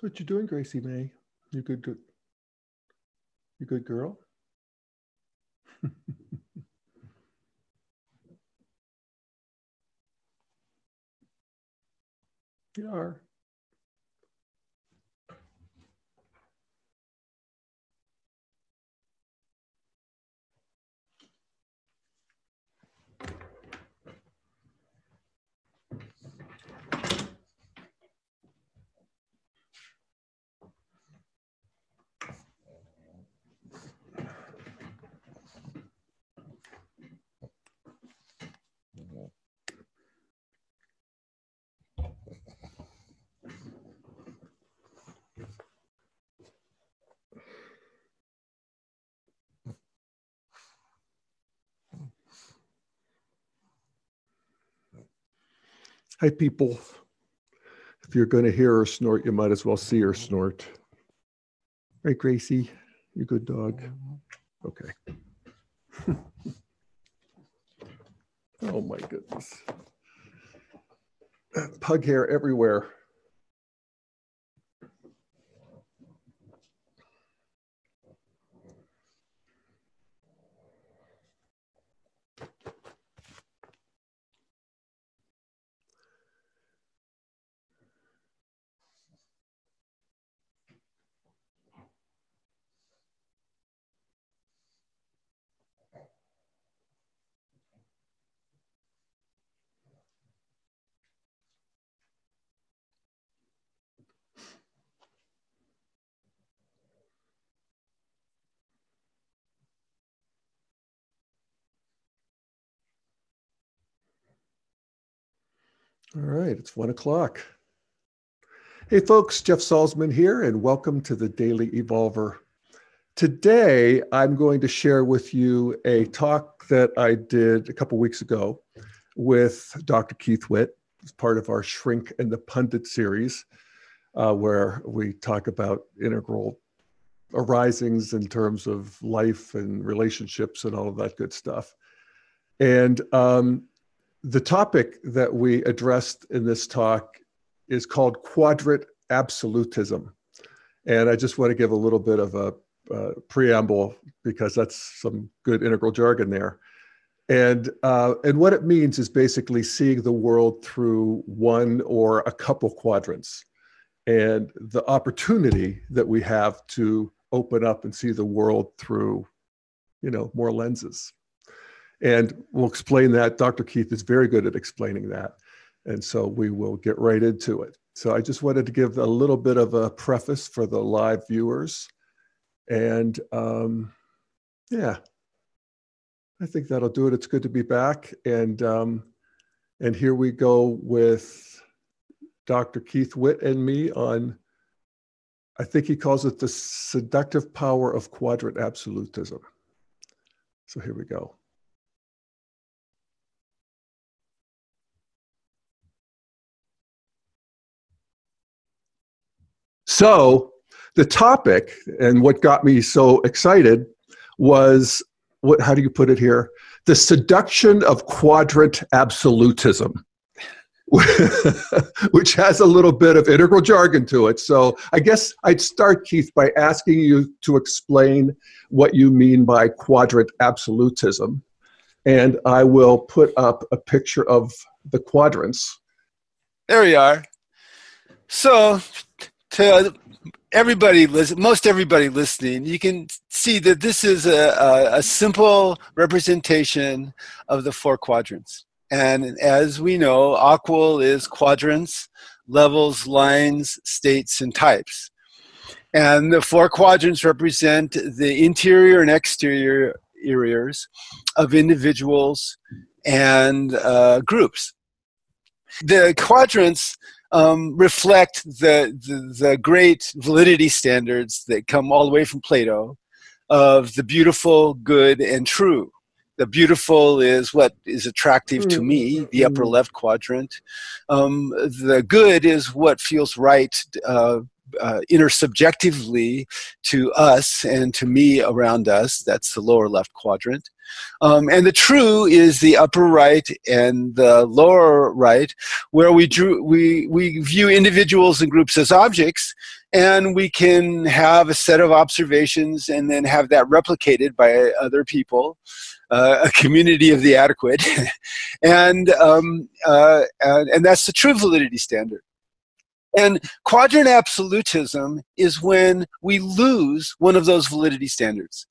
What you doing, Gracie May? You good? You good girl? You are. Hi, people. If you're going to hear her snort, you might as well see her snort. Right, Gracie? You good dog? Okay. Oh, my goodness. Pug hair everywhere. All right, it's 1 o'clock. Hey folks, Jeff Salzman here, and welcome to the Daily Evolver. Today, I'm going to share with you a talk that I did a couple weeks ago with Dr. Keith Witt. It's part of our Shrink and the Pundit series, where we talk about integral arisings in terms of life and relationships and all of that good stuff. And the topic that we addressed in this talk is called quadrant absolutism. And I just want to give a little bit of a preamble because that's some good integral jargon there. And what it means is basically seeing the world through one or a couple quadrants, and the opportunity that we have to open up and see the world through, more lenses. And we'll explain that. Dr. Keith is very good at explaining that. And so we will get right into it. So I just wanted to give a little bit of a preface for the live viewers. And yeah, I think that'll do it. It's good to be back. And here we go with Dr. Keith Witt and me on, I think he calls it the seductive power of quadrant absolutism. So here we go. So the topic and what got me so excited was, how do you put it here? The seduction of quadrant absolutism, which has a little bit of integral jargon to it. So I guess I'd start, Keith, by asking you to explain what you mean by quadrant absolutism. And I will put up a picture of the quadrants. There we are. So to everybody, most everybody listening, you can see that this is a simple representation of the 4 quadrants. And as we know, AQUAL is quadrants, levels, lines, states, and types. And the 4 quadrants represent the interior and exterior areas of individuals and groups. The quadrants reflect the great validity standards that come all the way from Plato of the beautiful, good, and true. The beautiful is what is attractive to me, the upper left quadrant. The good is what feels right intersubjectively to us and to me around us. That's the lower left quadrant. And the true is the upper right and the lower right, where we view individuals and groups as objects, and we can have a set of observations and then have that replicated by other people, a community of the adequate, and that's the true validity standard. And quadrant absolutism is when we lose one of those validity standards.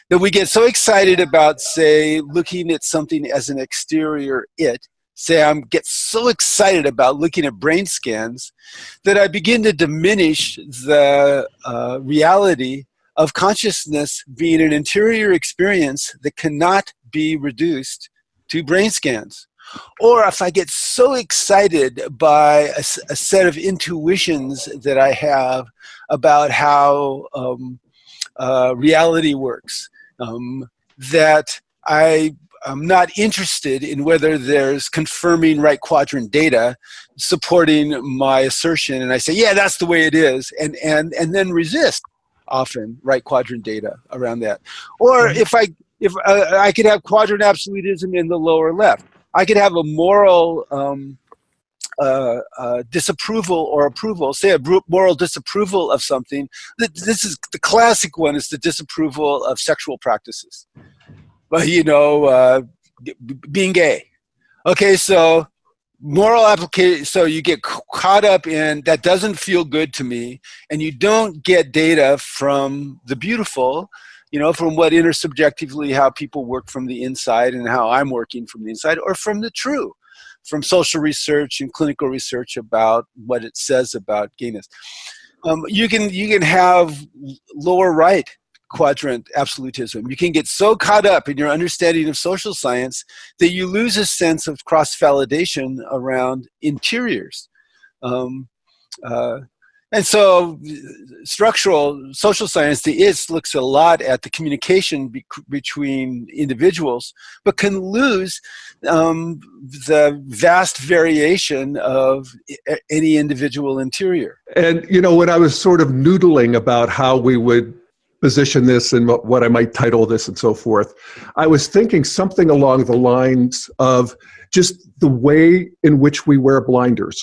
That we get so excited about, say, looking at something as an exterior it. Say I get so excited about looking at brain scans that I begin to diminish the reality of consciousness being an interior experience that cannot be reduced to brain scans. Or if I get so excited by a set of intuitions that I have about how reality works, that I'm not interested in whether there's confirming right quadrant data supporting my assertion, and I say, yeah, that's the way it is, and then resist often right quadrant data around that. Or if I could have quadrant absolutism in the lower left. I could have a moral disapproval or approval, say a moral disapproval of something. This is the classic one, is the disapproval of sexual practices. But, being gay. Okay, so moral application, so you get caught up in that doesn't feel good to me, and you don't get data from the beautiful, from what intersubjectively, how people work from the inside and how I'm working from the inside, or from the true, from social research and clinical research about what it says about gayness. You can have lower right quadrant absolutism. You can get so caught up in your understanding of social science that you lose a sense of cross-validation around interiors. And so structural social science, the IST, looks a lot at the communication between individuals, but can lose the vast variation of any individual interior. And, when I was sort of noodling about how we would position this and what I might title this and so forth, I was thinking something along the lines of just the way in which we wear blinders.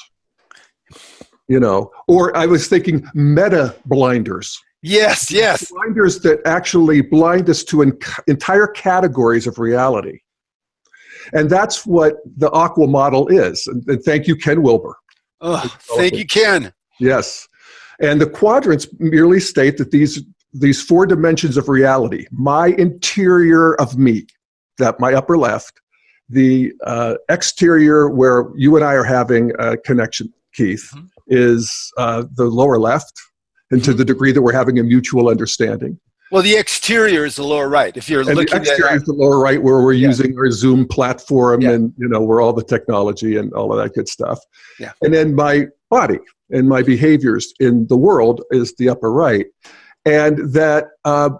Or I was thinking meta blinders. Yes. Blinders that actually blind us to entire categories of reality. And that's what the Aqua model is. And thank you, Ken Wilber. Oh, thank you, Ken. Yes. And the quadrants merely state that these 4 dimensions of reality, my interior of me, that my upper left, the exterior where you and I are having a connection, Keith, is the lower left, and to the degree that we're having a mutual understanding. Well, the exterior is the lower right. If you're looking the exterior is the lower right, where we're using our Zoom platform and where all the technology and all of that good stuff. Yeah. And then my body and my behaviors in the world is the upper right. And that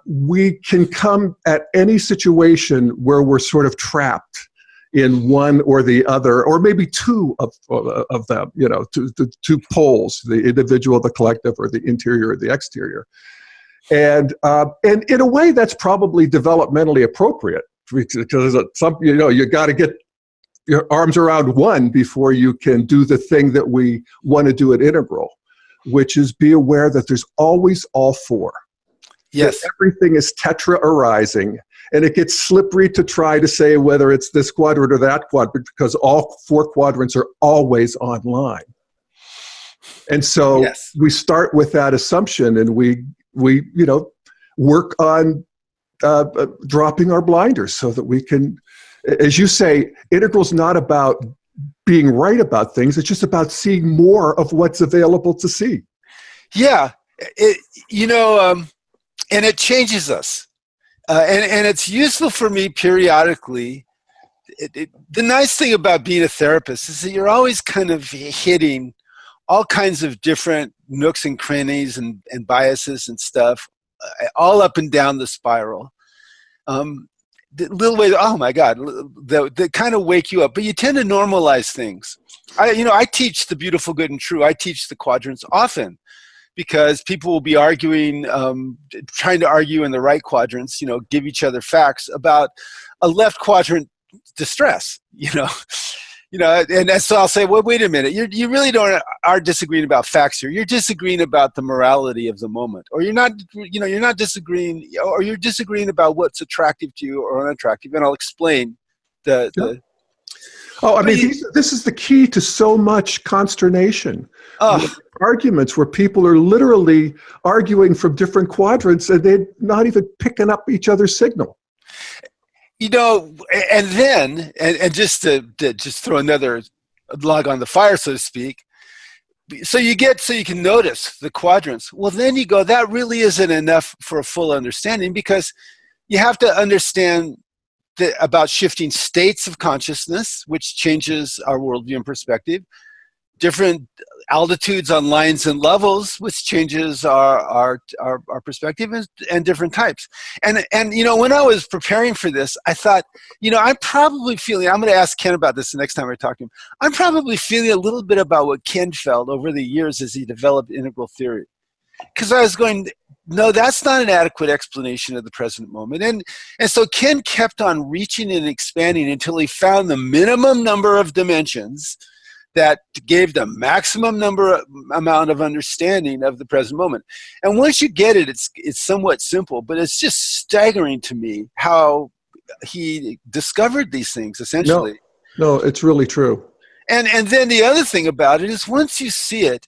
we can come at any situation where we're sort of trapped in one or the other, or maybe two of them, two poles, the individual, the collective, or the interior or the exterior. And in a way that's probably developmentally appropriate, because you got to get your arms around one before you can do the thing that we want to do at Integral, which is be aware that there's always all 4. Yes. That everything is tetra arising, and it gets slippery to try to say whether it's this quadrant or that quadrant, because all 4 quadrants are always online. And so we start with that assumption, and we work on dropping our blinders so that we can, as you say, Integral's not about being right about things. It's just about seeing more of what's available to see. Yeah. And it changes us. And it's useful for me periodically. The nice thing about being a therapist is that you're always kind of hitting all kinds of different nooks and crannies and biases and stuff, all up and down the spiral. The little ways, oh my God, that kind of wake you up. But you tend to normalize things. I teach the beautiful, good, and true. I teach the quadrants often, because people will be arguing, trying to argue in the right quadrants, give each other facts about a left quadrant distress, and so I'll say, well, wait a minute, you really are disagreeing about facts here. You're disagreeing about the morality of the moment, or you're not disagreeing, or you're disagreeing about what's attractive to you or unattractive. And I'll explain the Oh, I mean, this is the key to so much consternation. Arguments where people are literally arguing from different quadrants and they're not even picking up each other's signal. And then, and just to just throw another log on the fire, so to speak, so you can notice the quadrants. Well, then you go, that really isn't enough for a full understanding, because you have to understand about shifting states of consciousness, which changes our worldview and perspective, different altitudes on lines and levels, which changes our perspective, and different types. And when I was preparing for this, I thought, I'm probably feeling, I'm going to ask Ken about this the next time I talk to him, I'm probably feeling a little bit about what Ken felt over the years as he developed integral theory. Because I was going, no, that's not an adequate explanation of the present moment. And so Ken kept on reaching and expanding until he found the minimum number of dimensions that gave the maximum amount of understanding of the present moment. And once you get it, it's somewhat simple, but it's just staggering to me how he discovered these things, essentially. No, it's really true. And then the other thing about it is, once you see it,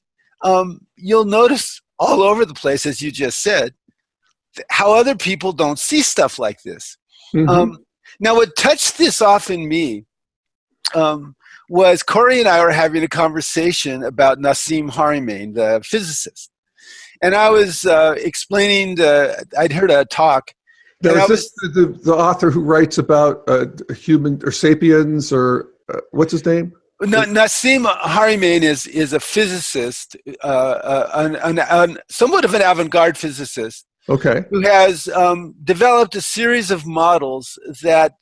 you'll notice all over the place, as you just said, how other people don't see stuff like this. Mm-hmm. Now, what touched this off in me was Corey and I were having a conversation about Nassim Haramein, the physicist. And I was explaining, I'd heard a talk. Now, is this the author who writes about human or sapiens, or what's his name? Nassim Haramein is a physicist, somewhat of an avant-garde physicist. Okay. Who has developed a series of models that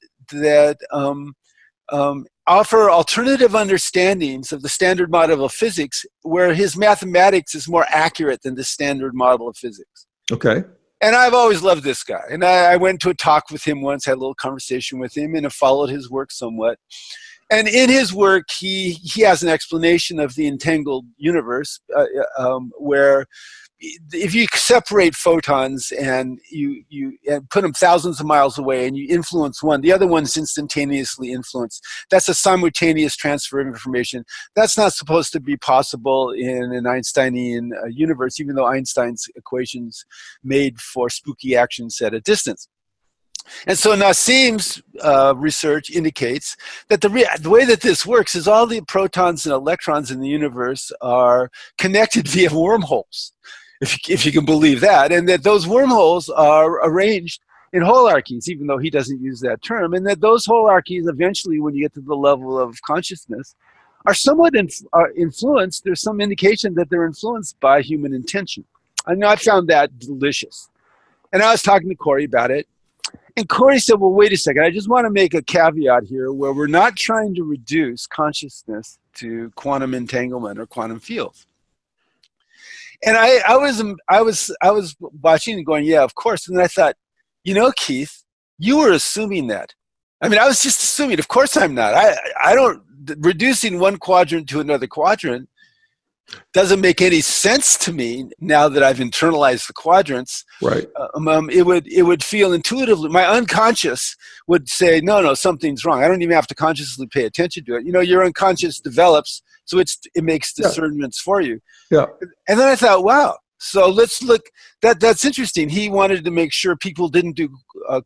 offer alternative understandings of the standard model of physics, where his mathematics is more accurate than the standard model of physics. Okay. And I've always loved this guy. And I went to a talk with him once, had a little conversation with him, and have followed his work somewhat. And in his work, he has an explanation of the entangled universe, where if you separate photons and you put them thousands of miles away and you influence one, the other one's instantaneously influenced. That's a simultaneous transfer of information. That's not supposed to be possible in an Einsteinian universe, even though Einstein's equations made for spooky actions at a distance. And so Nassim's research indicates that the way that this works is all the protons and electrons in the universe are connected via wormholes, if you can believe that, and that those wormholes are arranged in holarchies, even though he doesn't use that term, and that those holarchies eventually, when you get to the level of consciousness, are somewhat influenced. There's some indication that they're influenced by human intention. I found that delicious. And I was talking to Corey about it, and Corey said, well, wait a second, I just want to make a caveat here where we're not trying to reduce consciousness to quantum entanglement or quantum fields. And I was watching and going, yeah, of course. And then I thought, Keith, you were assuming that. I mean, I was just assuming. Of course I'm not. I don't, reducing one quadrant to another quadrant doesn't make any sense to me now that I've internalized the quadrants. Right. It would feel intuitively, my unconscious would say, no, something's wrong. I don't even have to consciously pay attention to it. Your unconscious develops, so it makes discernments for you. Yeah. And then I thought, wow. So let's look. That's interesting. He wanted to make sure people didn't do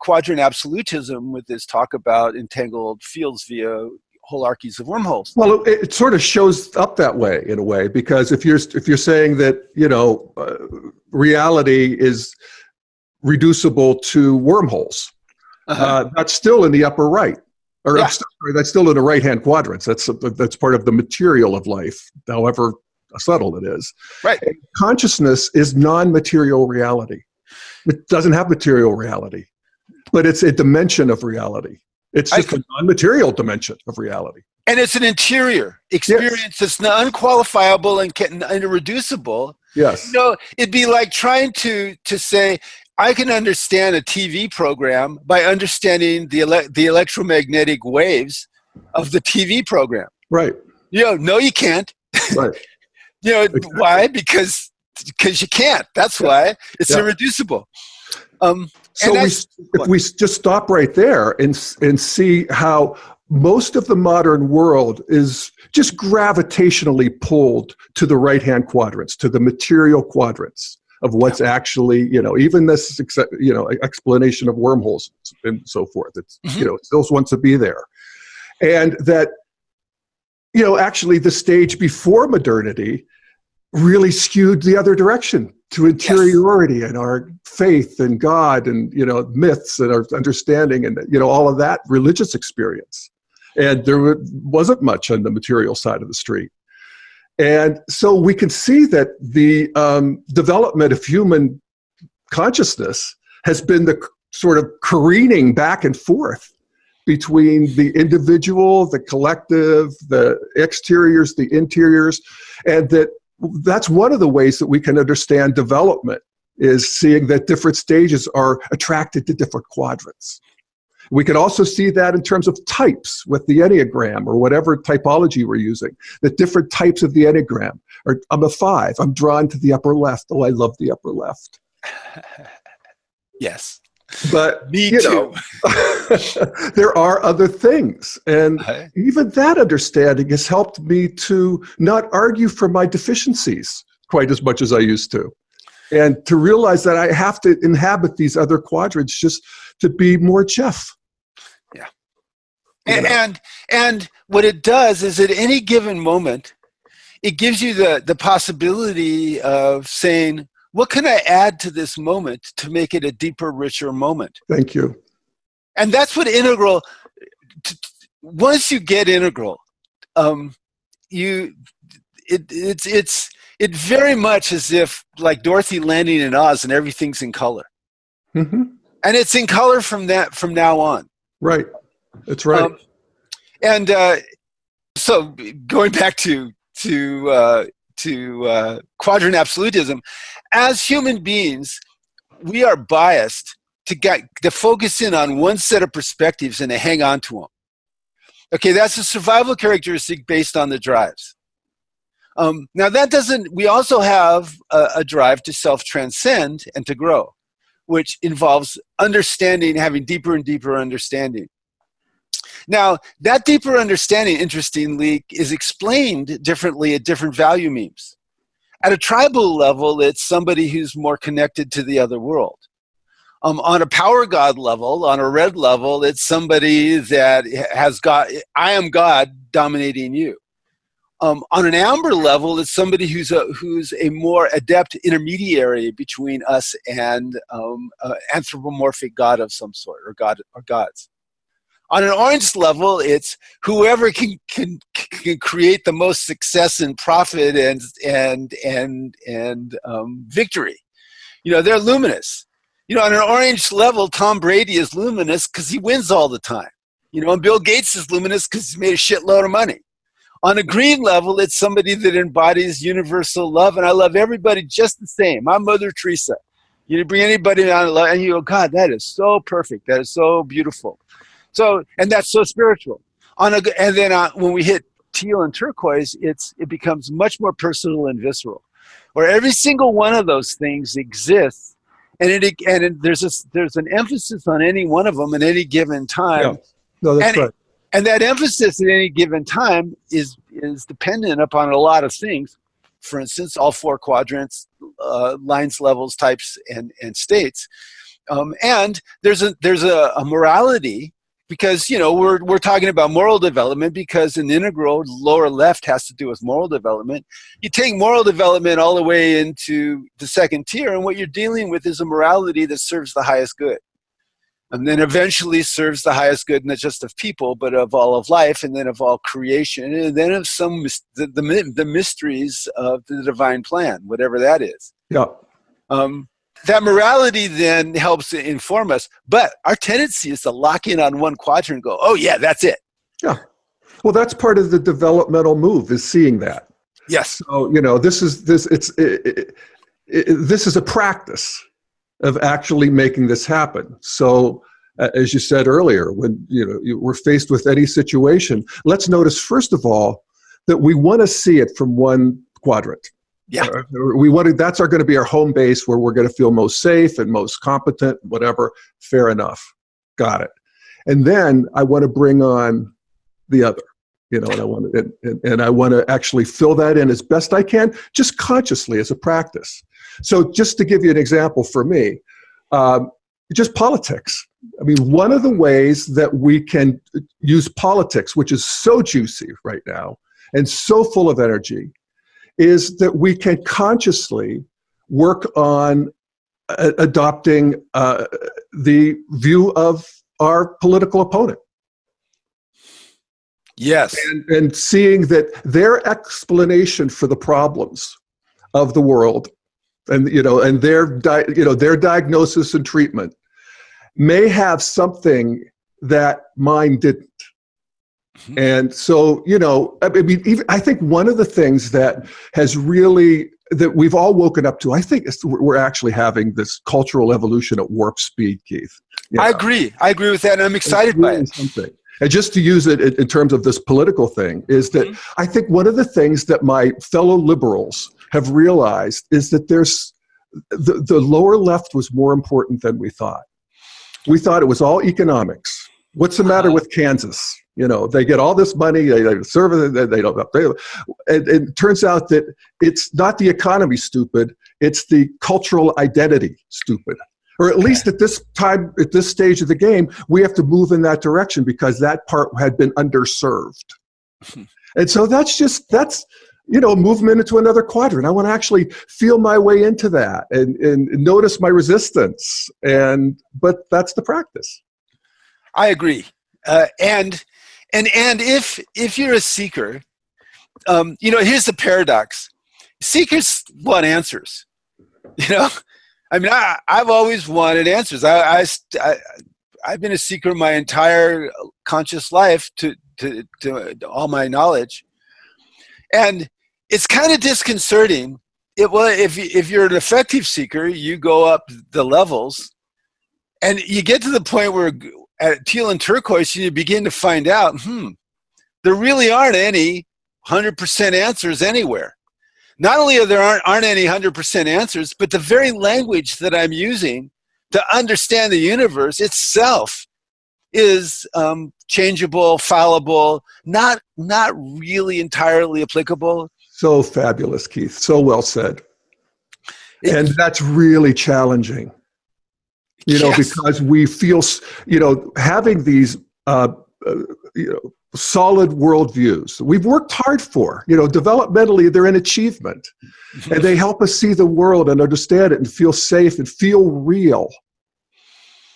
quadrant absolutism with this talk about entangled fields via holarchies of wormholes. Well, it sort of shows up that way in a way, because if you're saying that reality is reducible to wormholes, that's still in the upper right, or that's still in the right-hand quadrants. That's part of the material of life, however subtle it is. Right. And consciousness is non-material reality. It doesn't have material reality, but it's a dimension of reality. It's just a non-material dimension of reality. And it's an interior experience that's unqualifiable and irreducible. Yes. It'd be like trying to say, I can understand a TV program by understanding the electromagnetic waves of the TV program. Right. No, you can't. Right. Exactly. Why? Because you can't. That's why it's irreducible. So if we just stop right there and see how most of the modern world is just gravitationally pulled to the right-hand quadrants, to the material quadrants of what's actually, even this, explanation of wormholes and so forth. It's, it still wants to be there. And that, actually the stage before modernity really skewed the other direction to interiority and our faith and God and, myths and our understanding and, all of that religious experience. And there wasn't much on the material side of the street. And so we can see that the development of human consciousness has been the sort of careening back and forth between the individual, the collective, the exteriors, the interiors, and that's one of the ways that we can understand development, is seeing that different stages are attracted to different quadrants. We can also see that in terms of types with the Enneagram or whatever typology we're using, that different types of the Enneagram. Or I'm a 5, I'm drawn to the upper left. Oh, I love the upper left. Yes. But, Me too. there are other things. And even that understanding has helped me to not argue for my deficiencies quite as much as I used to. And to realize that I have to inhabit these other quadrants just to be more Jeff. Yeah. And what it does is at any given moment, it gives you the possibility of saying, what can I add to this moment to make it a deeper, richer moment? Thank you. And that's what integral, once you get integral, it's very much as if like Dorothy landing in Oz and everything's in color. Mm-hmm. And it's in color from now on. Right. That's right. So going back to quadrant absolutism, as human beings, we are biased to focus in on one set of perspectives and to hang on to them. Okay, that's a survival characteristic based on the drives. Now we also have a drive to self-transcend and to grow, which involves understanding, having deeper and deeper understanding. Now, that deeper understanding, interestingly, is explained differently at different value memes. At a tribal level, it's somebody who's more connected to the other world. On a power God level, on a red level, it's somebody that has God, I am God dominating you. On an amber level, it's somebody who's a more adept intermediary between us and anthropomorphic God of some sort, or gods. On an orange level, it's whoever can create the most success and profit and victory. They're luminous. On an orange level, Tom Brady is luminous because he wins all the time. And Bill Gates is luminous because he's made a shitload of money. On a green level, it's somebody that embodies universal love, and I love everybody just the same. I'm Mother Teresa. You bring anybody on, and you go, God, that is so perfect. That is so beautiful. So, and that's so spiritual. And then when we hit teal and turquoise, it becomes much more personal and visceral, where every single one of those things exists, and there's an emphasis on any one of them at any given time. Yeah. No, that's right. And that emphasis at any given time is dependent upon a lot of things. For instance, all 4 quadrants, lines, levels, types, and states. And there's a morality. Because, we're talking about moral development, because an integral lower left has to do with moral development. You take moral development all the way into the second tier, and what you're dealing with is a morality that serves the highest good. And then eventually serves the highest good, not just of people, but of all of life, and then of all creation, and then of the mysteries of the divine plan, whatever that is. Yeah. That morality then helps inform us, but our tendency is to lock in on one quadrant and go, oh yeah, that's it. Yeah. Well, that's part of the developmental move, is seeing that. Yes. So, this is a practice of actually making this happen. So as you said earlier, when we're faced with any situation, let's notice first of all that we want to see it from one quadrant. Yeah. That's going to be our home base where we're going to feel most safe and most competent, whatever. Fair enough. Got it. And then I want to bring on the other, and I want to actually fill that in as best I can, just consciously as a practice. So just to give you an example for me, just politics. I mean, one of the ways that we can use politics, which is so juicy right now and so full of energy, is that we can consciously work on adopting the view of our political opponent. Yes. And seeing that their explanation for the problems of the world and their diagnosis and treatment may have something that mine didn't. Mm-hmm. And so, I think one of the things that has really, that we've all woken up to, I think we're actually having this cultural evolution at warp speed, Keith. I agree with that, and I'm excited by it. Something. And just to use it in terms of this political thing, is that I think one of the things that my fellow liberals have realized is that there's the lower left was more important than we thought. We thought it was all economics. What's the matter with Kansas? They get all this money, they serve it, they don't. And it turns out that it's not the economy stupid, it's the cultural identity stupid. Or at least at this time, at this stage of the game, we have to move in that direction because that part had been underserved. And so that's movement into another quadrant. I want to actually feel my way into that and notice my resistance. But that's the practice. I agree. And if you're a seeker, here's the paradox. Seekers want answers, I mean, I've always wanted answers. I've been a seeker my entire conscious life to all my knowledge. And it's kind of disconcerting. If you're an effective seeker, you go up the levels and you get to the point where at teal and turquoise, you begin to find out, there really aren't any 100% answers anywhere. Not only aren't any 100% answers, but the very language that I'm using to understand the universe itself is changeable, fallible, not really entirely applicable. So fabulous, Keith. So well said. And that's really challenging, Yes. because we feel, having these, solid worldviews we've worked hard for, developmentally, they're an achievement, and they help us see the world and understand it and feel safe and feel real,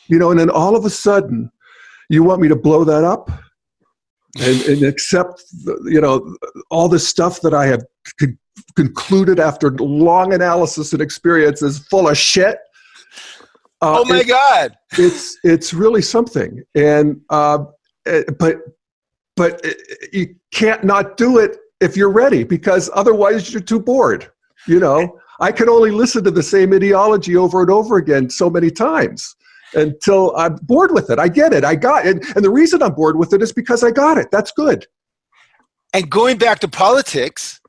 and then all of a sudden you want me to blow that up and accept all this stuff that I have concluded after long analysis and experience is full of shit. Oh my God. It's really something. And but you can't not do it if you're ready, because otherwise you're too bored. I can only listen to the same ideology over and over again so many times until I'm bored with it. I get it. I got it. And the reason I'm bored with it is because I got it. That's good. And going back to politics,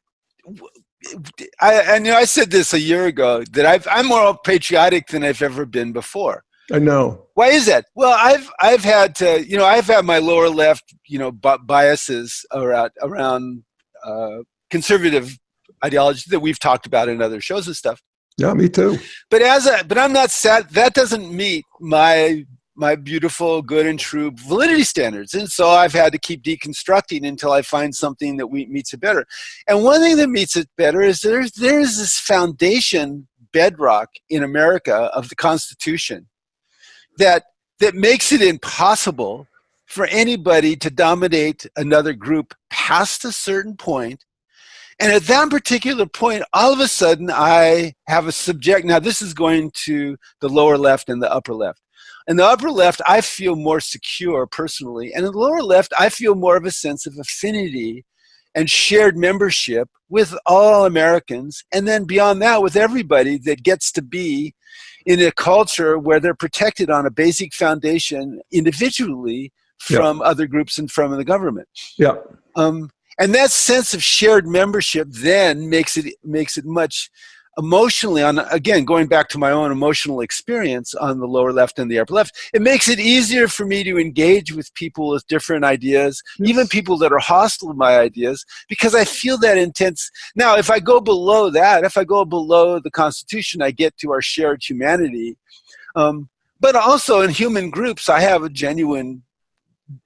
I said this a year ago, that I'm more patriotic than I've ever been before. I know. Why is that? Well, I've had to, I've had my lower left, biases around conservative ideology that we've talked about in other shows and stuff. Yeah, me too. But I'm not sad. That doesn't meet my beautiful, good and true validity standards. And so I've had to keep deconstructing until I find something that meets it better. And one thing that meets it better is there's this foundation bedrock in America of the Constitution that makes it impossible for anybody to dominate another group past a certain point. And at that particular point, all of a sudden, I have a subject. Now, this is going to the lower left and the upper left. In the upper left, I feel more secure personally. And in the lower left, I feel more of a sense of affinity and shared membership with all Americans, and then beyond that with everybody that gets to be in a culture where they're protected on a basic foundation individually from other groups and from the government. Yeah. And that sense of shared membership then makes it much emotionally, again, going back to my own emotional experience on the lower left and the upper left, it makes it easier for me to engage with people with different ideas, even people that are hostile to my ideas, because I feel that intense. Now, if I go below that, if I go below the Constitution, I get to our shared humanity. But also in human groups, I have a genuine,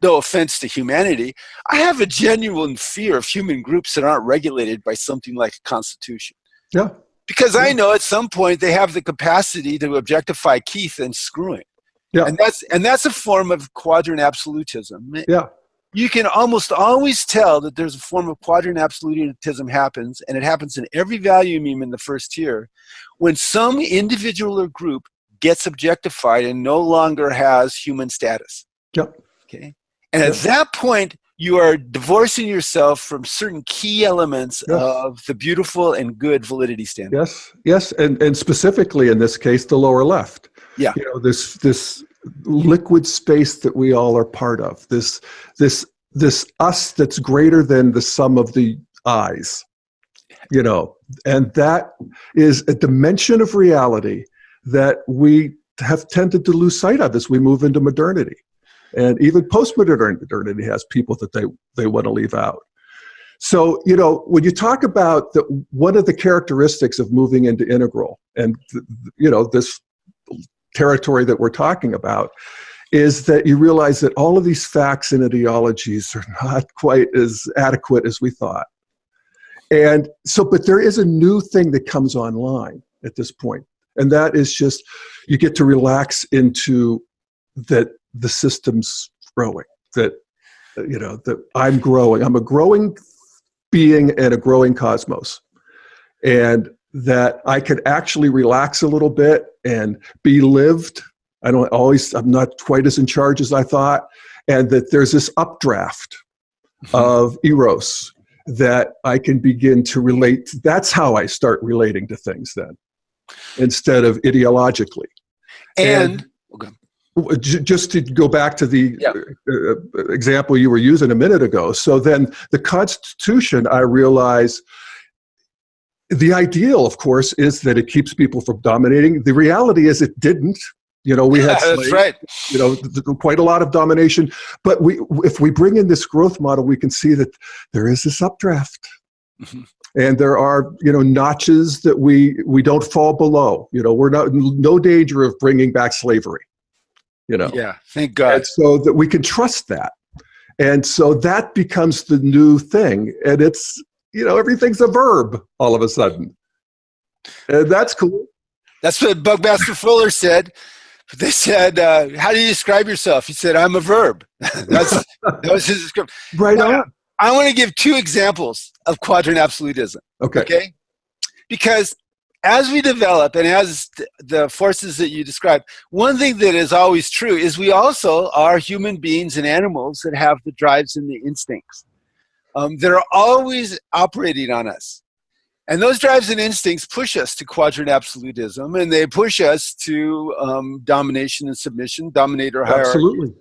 no offense to humanity, I have a genuine fear of human groups that aren't regulated by something like a constitution. Yeah. Because I know at some point they have the capacity to objectify Keith and screw him. Yeah. And that's a form of quadrant absolutism. Yeah. You can almost always tell that there's a form of quadrant absolutism happens, and it happens in every value meme in the first tier, when some individual or group gets objectified and no longer has human status. Yep. Okay. And at that point, you are divorcing yourself from certain key elements of the beautiful and good validity standard. Yes, and specifically in this case, the lower left. Yeah. You know, this liquid space that we all are part of. This us that's greater than the sum of the I's. You know, and that is a dimension of reality that we have tended to lose sight of as we move into modernity. And even post-modernity has people that they want to leave out. So, you know, when you talk about one of the characteristics of moving into integral and, you know, this territory that we're talking about is that you realize that all of these facts and ideologies are not quite as adequate as we thought. And so, but there is a new thing that comes online at this point. And that is just, you get to relax into that the system's growing, that, you know, that I'm growing. I'm a growing being in a growing cosmos. And that I can actually relax a little bit and be lived. I'm not quite as in charge as I thought. And that there's this updraft of eros that I can begin to relate. That's how I start relating to things then, instead of ideologically. And okay. Just to go back to the example you were using a minute ago. So then the Constitution, I realize, the ideal, of course, is that it keeps people from dominating. The reality is it didn't. You know, we had slaves, that's right. You know, quite a lot of domination. But if we bring in this growth model, we can see that there is this updraft. Mm-hmm. And there are, you know, notches that we don't fall below. You know, we're not no danger of bringing back slavery. You know, yeah, thank God. And so that we can trust that. And so that becomes the new thing. And it's, you know, everything's a verb all of a sudden. And that's cool. That's what Buckmaster Fuller said. They said, how do you describe yourself? He said, I'm a verb. That was his description. Right now, on. I want to give two examples of quadrant absolutism. Okay? Because as we develop and as the forces that you described, one thing that is always true is we also are human beings and animals that have the drives and the instincts that are always operating on us. And those drives and instincts push us to quadrant absolutism, and they push us to domination and submission, dominator hierarchy. Absolutely.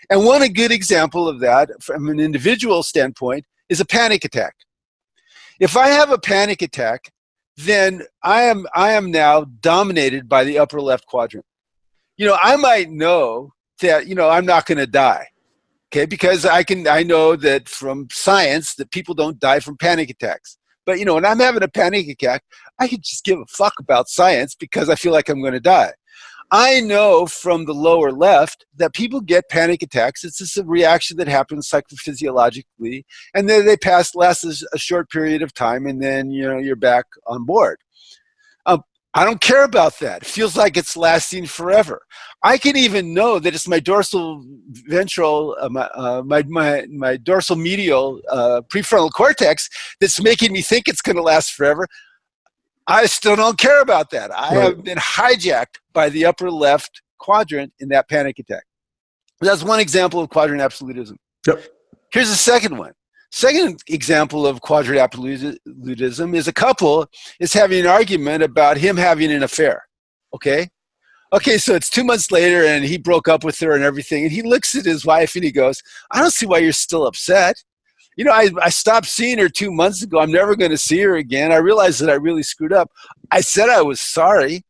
And one good example of that from an individual standpoint is a panic attack. If I have a panic attack, then I am now dominated by the upper left quadrant. You know, I might know that, you know, I'm not going to die, okay, because I know that from science that people don't die from panic attacks. But, you know, when I'm having a panic attack, I can just give a fuck about science because I feel like I'm going to die. I know from the lower left that people get panic attacks. It's just a reaction that happens psychophysiologically, and then they last a short period of time, and then, you know, you're back on board. I don't care about that. It feels like it's lasting forever. I can even know that it's my dorsal ventral, my dorsal medial prefrontal cortex that's making me think it's going to last forever. I still don't care about that. I have been hijacked by the upper left quadrant in that panic attack. That's one example of quadrant absolutism. Yep. Here's the second one. Second example of quadrant absolutism is a couple is having an argument about him having an affair. Okay? Okay, so it's 2 months later and he broke up with her and everything. And he looks at his wife and he goes, I don't see why you're still upset. You know, I stopped seeing her 2 months ago. I'm never going to see her again. I realized that I really screwed up. I said I was sorry.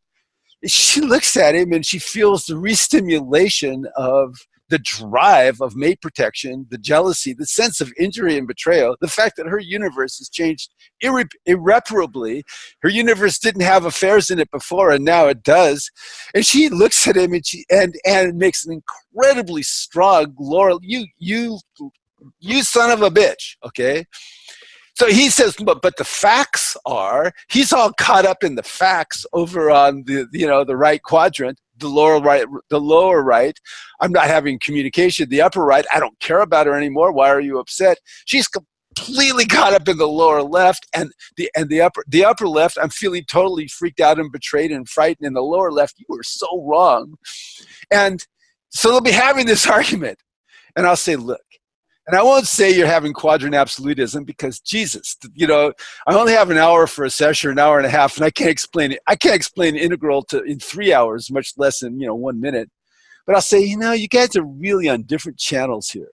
She looks at him and she feels the re-stimulation of the drive of mate protection, the jealousy, the sense of injury and betrayal, the fact that her universe has changed irreparably. Her universe didn't have affairs in it before, and now it does. And she looks at him and makes an incredibly strong, Laurel, you son of a bitch, okay? So he says, but the facts are, he's all caught up in the facts over on the right quadrant, the lower right. I'm not having communication. The upper right, I don't care about her anymore. Why are you upset? She's completely caught up in the lower left, and the upper left, I'm feeling totally freaked out and betrayed and frightened. In the lower left, you were so wrong. And so they'll be having this argument. And I'll say, look, and I won't say you're having quadrant absolutism because Jesus, I only have an hour for a session, or an hour and a half, and I can't explain it. I can't explain integral in 3 hours, much less in 1 minute. But I'll say, you guys are really on different channels here.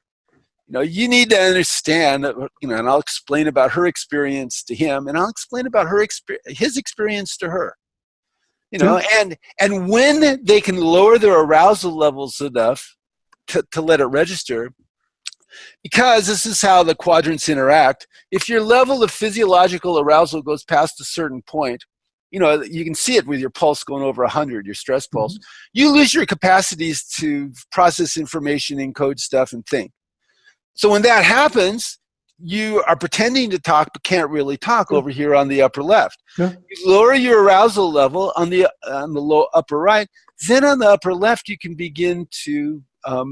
You need to understand, and I'll explain about her experience to him, and I'll explain about his experience to her. And when they can lower their arousal levels enough to let it register. Because this is how the quadrants interact. If your level of physiological arousal goes past a certain point, you can see it with your pulse going over 100, your stress pulse, you lose your capacities to process information, encode stuff, and think. So when that happens, you are pretending to talk but can't really talk over here on the upper left. Yeah. You lower your arousal level on the upper right. Then on the upper left, you can begin to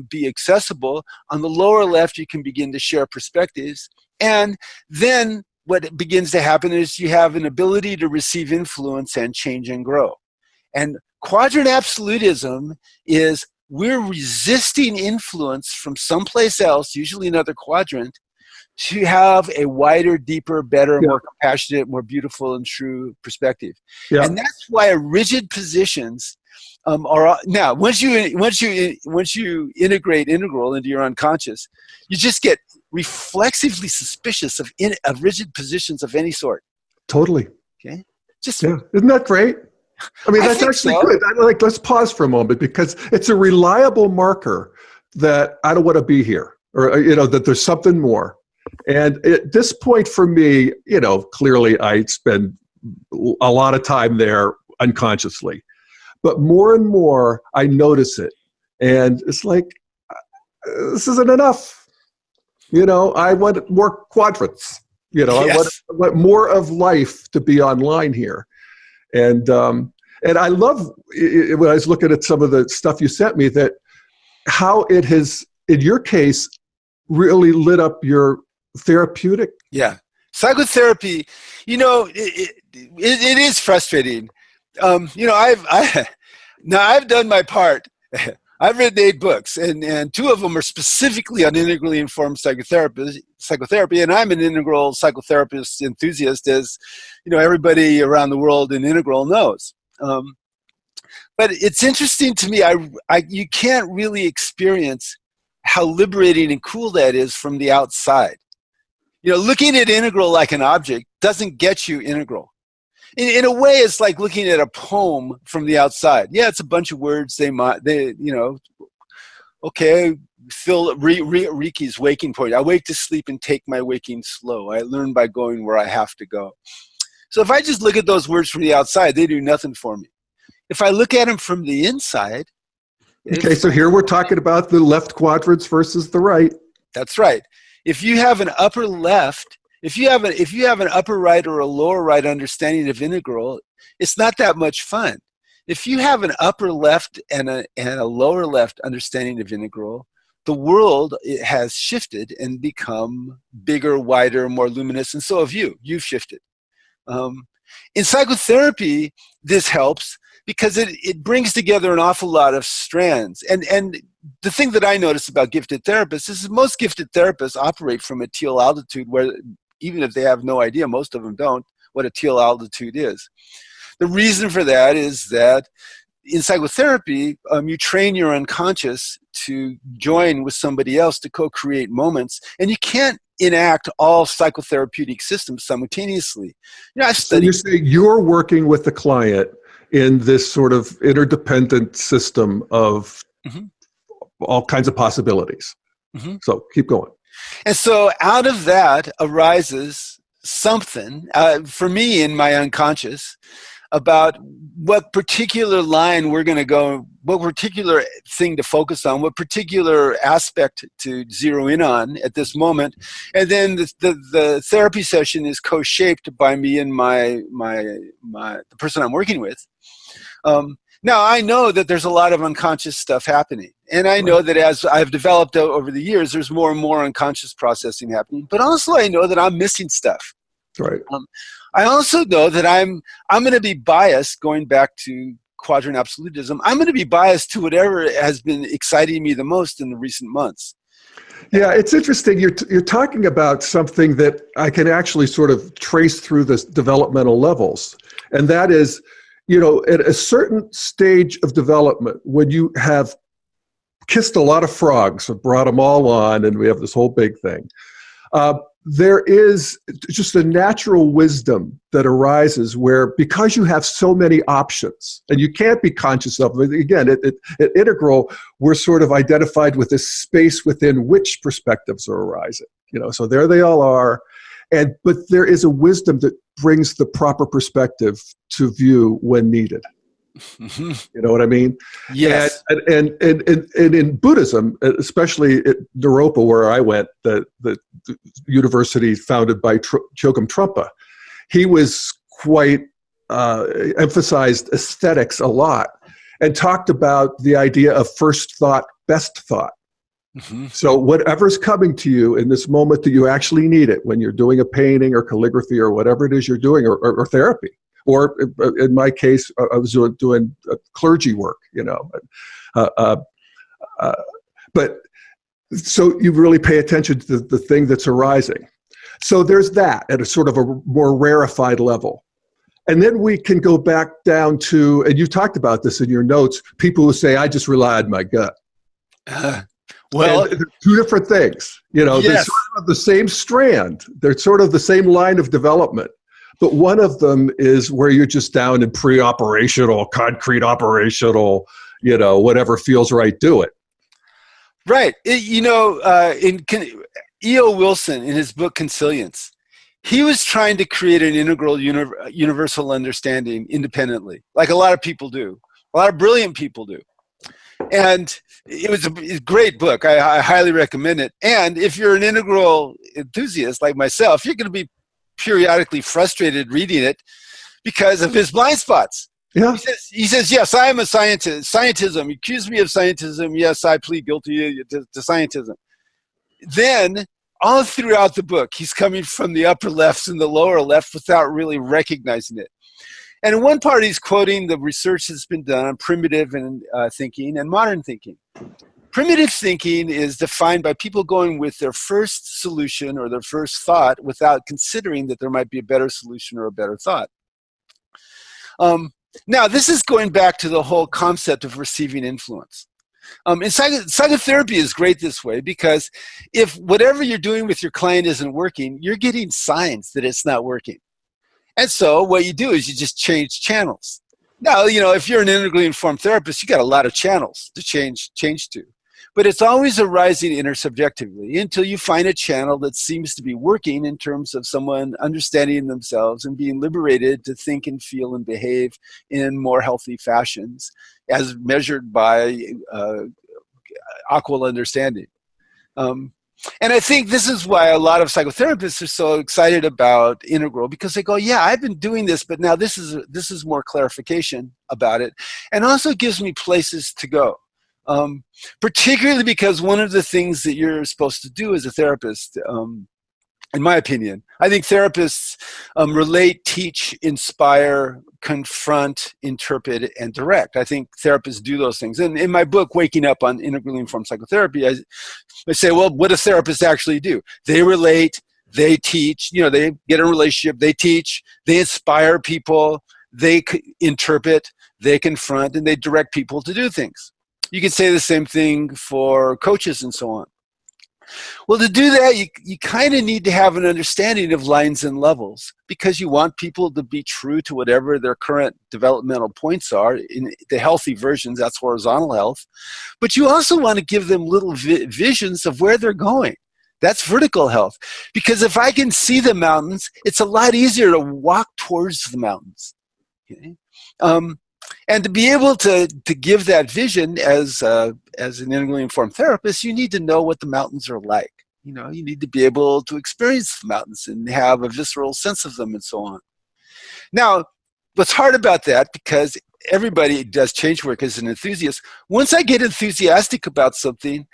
be accessible. On the lower left, you can begin to share perspectives. And then what begins to happen is you have an ability to receive influence and change and grow. And quadrant absolutism is we're resisting influence from someplace else, usually another quadrant, to have a wider, deeper, better, more compassionate, more beautiful and true perspective. Yeah. And that's why rigid positions are now. Once you integrate integral into your unconscious, you just get reflexively suspicious of rigid positions of any sort. Totally. Okay. Isn't that great? I mean, that's actually good. Let's pause for a moment because it's a reliable marker that I don't want to be here, or that there's something more. And at this point for me, clearly I spend a lot of time there unconsciously. But more and more, I notice it. And it's like, this isn't enough. I want more quadrants. Yes. I want more of life to be online here. And I love, when I was looking at some of the stuff you sent me, that how it has, in your case, really lit up your therapeutic. Yeah. Psychotherapy, it is frustrating. I've done my part. I've written 8 books, and 2 of them are specifically on integrally informed psychotherapy, and I'm an integral psychotherapist enthusiast, as everybody around the world in integral knows. But it's interesting to me. You can't really experience how liberating and cool that is from the outside. Looking at integral like an object doesn't get you integral. In a way, it's like looking at a poem from the outside. Yeah, it's a bunch of words. Okay, Phil Riki's waking point. I wake to sleep and take my waking slow. I learn by going where I have to go. So if I just look at those words from the outside, they do nothing for me. If I look at them from the inside. Okay, so here we're talking about the left quadrants versus the right. That's right. If you have an upper left, if you have an upper right or a lower right understanding of integral, it's not that much fun. If you have an upper left and a lower left understanding of integral, the world has shifted and become bigger, wider, more luminous, and so have you. You've shifted. In psychotherapy, this helps because it brings together an awful lot of strands. And the thing that I notice about gifted therapists is that most gifted therapists operate from a teal altitude where, even if they have no idea, most of them don't, what a teal altitude is. The reason for that is that in psychotherapy, you train your unconscious to join with somebody else to co-create moments, and you can't enact all psychotherapeutic systems simultaneously. So you're saying you're working with the client in this sort of interdependent system of all kinds of possibilities. So keep going. And so out of that arises something, for me in my unconscious, about what particular line we're going to go, what particular thing to focus on, what particular aspect to zero in on at this moment. And then the therapy session is co-shaped by me and the person I'm working with. Now, I know that there's a lot of unconscious stuff happening. And I know that as I've developed over the years, there's more and more unconscious processing happening. But also I know that I'm missing stuff. Right. I also know that I'm going to be biased, going back to quadrant absolutism. I'm going to be biased to whatever has been exciting me the most in the recent months. Yeah, it's interesting. You're talking about something that I can actually sort of trace through the developmental levels. And that is, at a certain stage of development, when you have kissed a lot of frogs and brought them all on, and we have this whole big thing, there is just a natural wisdom that arises where, because you have so many options and you can't be conscious of it, again, at Integral, we're sort of identified with this space within which perspectives are arising. So there they all are. But there is a wisdom that brings the proper perspective to view when needed. You know what I mean? Yes. And in Buddhism, especially at Naropa, where I went, the university founded by Chogyam Trungpa, he was quite emphasized aesthetics a lot and talked about the idea of first thought, best thought. So whatever's coming to you in this moment that you actually need it, when you're doing a painting or calligraphy or whatever it is you're doing, or therapy. Or in my case, I was doing clergy work, but so you really pay attention to the thing that's arising. So there's that at a sort of a more rarefied level. And then we can go back down to, and you talked about this in your notes, people who say, I just rely on my gut. Well, two different things, they're sort of the same strand. They're sort of the same line of development. But one of them is where you're just down in pre-operational, concrete operational, whatever feels right, do it. Right. E.O. Wilson, in his book Consilience, he was trying to create an integral universal understanding independently, like a lot of people do, a lot of brilliant people do. And it was a great book. I highly recommend it. And if you're an integral enthusiast like myself, you're going to be periodically frustrated reading it because of his blind spots. Yeah. He says, yes, I am a scientist. Scientism. You accuse me of scientism. Yes, I plead guilty to scientism. Then, all throughout the book, he's coming from the upper left and the lower left without really recognizing it. And in one part, he's quoting the research that's been done on primitive thinking and modern thinking. Primitive thinking is defined by people going with their first solution or their first thought without considering that there might be a better solution or a better thought. Now, this is going back to the whole concept of receiving influence. And psychotherapy is great this way because if whatever you're doing with your client isn't working, you're getting signs that it's not working. And so what you do is you just change channels. Now, if you're an integrally informed therapist, you got a lot of channels to change to. But it's always arising intersubjectively until you find a channel that seems to be working in terms of someone understanding themselves and being liberated to think and feel and behave in more healthy fashions as measured by equal understanding. And I think this is why a lot of psychotherapists are so excited about Integral, because they go, yeah, I've been doing this, but now this is more clarification about it, and also gives me places to go. Particularly because one of the things that you're supposed to do as a therapist in my opinion. I think therapists relate, teach, inspire, confront, interpret, and direct. I think therapists do those things. And in my book, Waking Up on Integrally Informed Psychotherapy, I say, well, what do therapists actually do? They relate, they teach, they get in a relationship, they teach, they inspire people, they interpret, they confront, and they direct people to do things. You can say the same thing for coaches and so on. Well, to do that, you kind of need to have an understanding of lines and levels, because you want people to be true to whatever their current developmental points are. In the healthy versions, that's horizontal health. But you also want to give them little visions of where they're going. That's vertical health. Because if I can see the mountains, it's a lot easier to walk towards the mountains. Okay? And to be able to give that vision as an integrally informed therapist, you need to know what the mountains are like. You need to be able to experience the mountains and have a visceral sense of them and so on. Now, what's hard about that, because everybody does change work as an enthusiast, once I get enthusiastic about something,